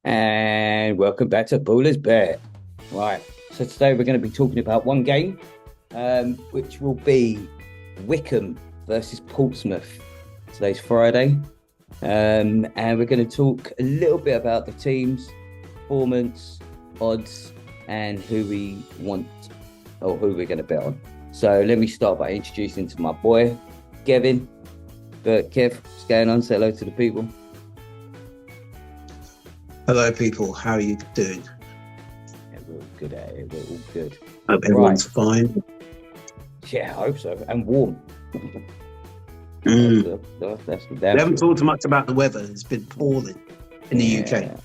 And welcome back to Baller's Bet. Right, so today we're going to be talking about one game, which will be Wycombe versus Portsmouth. Today's Friday, and we're going to talk a little bit about the teams, performance, odds, and who we want or who we're going to bet on. So let me start by introducing to my boy, Kevin. But Kev, what's going on? Say hello to the people. Hello, people. How are you doing? Yeah, we're all good at it. We're all good. Hope everyone's fine. Yeah, I hope so. And warm. That's the damn We haven't truth. talked much about the weather. It's been pouring in the UK. Yeah,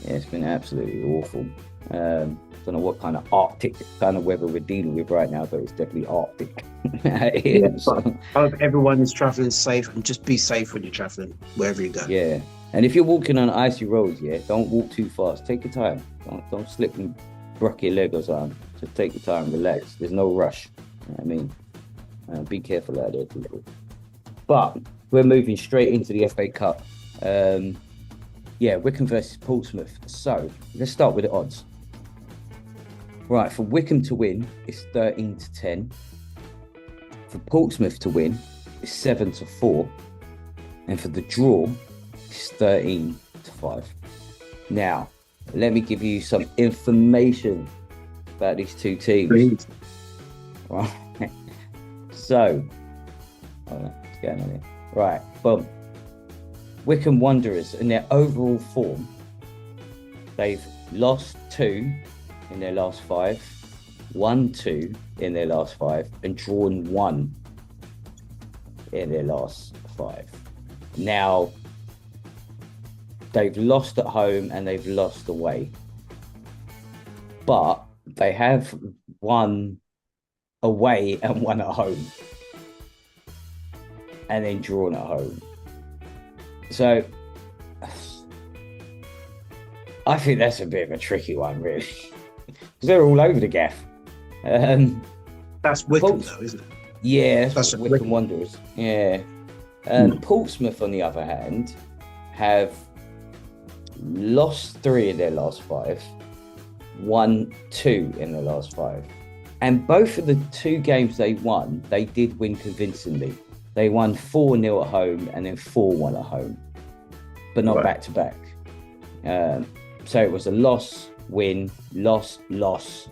it's been absolutely awful. Don't know what kind of Arctic kind of weather we're dealing with right now, but it's definitely Arctic. But I hope everyone is travelling safe, and just be safe when you're travelling, wherever you go. Yeah. And if you're walking on icy roads, don't walk too fast. Take your time. Don't slip and break your leg or something. Just take your time, relax. There's no rush. You know what I mean? Be careful out there, people. But we're moving straight into the FA Cup. Wycombe versus Portsmouth. So let's start with the odds. Right, for Wycombe to win, it's 13-10. For Portsmouth to win, it's 7-4. And for the draw, it's 13-5. Now, let me give you some information about these two teams. Please. Right. So, what's going on here? Right, boom. Wycombe Wanderers, in their overall form, they've lost 2 in their last 5, won 2 in their last 5, and drawn 1 in their last 5. Now, they've lost at home and they've lost away, but they have won away and won at home, and then drawn at home. So I think that's a bit of a tricky one, really, because they're all over the gaff. That's Wycombe, though, isn't it? Yeah, That's what Wycombe Wanderers. Yeah. Portsmouth, on the other hand, have lost 3 in their last 5, won 2 in their last 5. And both of the 2 games they won, they did win convincingly. They won 4-0 at home and then 4-1 at home, but not back to back. So it was a loss, win, loss, loss,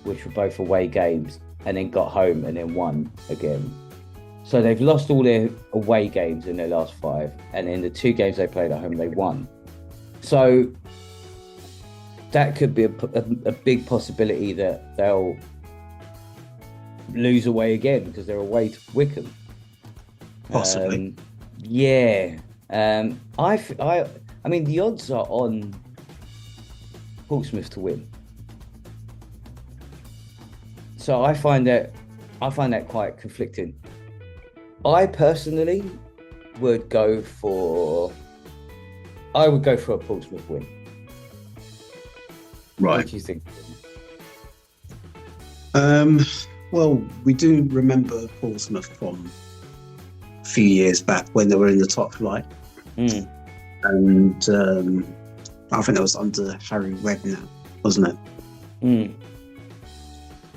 which were both away games, and then got home and then won again. So they've lost all their away games in their last 5, and in the 2 games they played at home, they won. So that could be a big possibility that they'll lose away again because they're away to Wycombe. Possibly. I mean, the odds are on Portsmouth to win. So I find that quite conflicting. I personally would go for a Portsmouth win. Right. What do you think? Well, we do remember Portsmouth from a few years back when they were in the top flight. And I think that was under Harry Redknapp, wasn't it?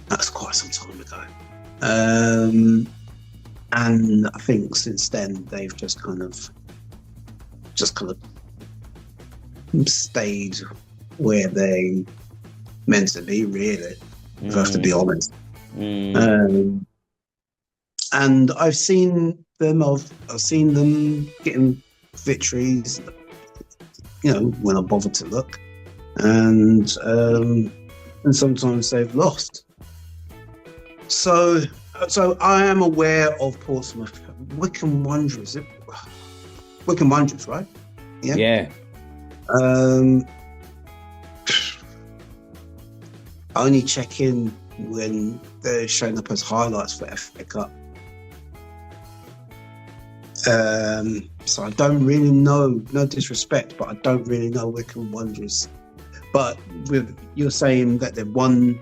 That's quite some time ago. And I think since then they've just kind of stayed where they meant to be, really. If I have to be honest. And I've seen them getting victories, when I bother to look, and sometimes they've lost. So I am aware of Portsmouth. Wycombe Wanderers, right? Yeah. I only check in when they're showing up as highlights for FA Cup. So I don't really know, no disrespect, but I don't really know Wycombe Wanderers. But you're saying that they've won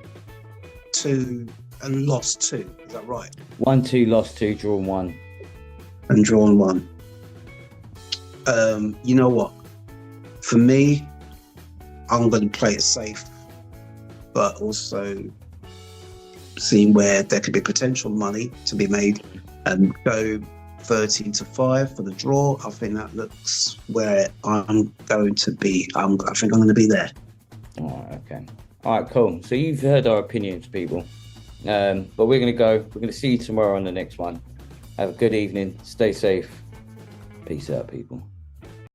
2 and lost 2, is that right? 1-2, lost 2, drawn 1. And drawn 1. You know what? For me, I'm going to play it safe, but also seeing where there could be potential money to be made and go 13-5 for the draw. I think that looks where I'm going to be. I think I'm going to be there. All right, okay. All right, cool. So you've heard our opinions, people. But we're going to go. We're going to see you tomorrow on the next one. Have a good evening. Stay safe. Peace out, people.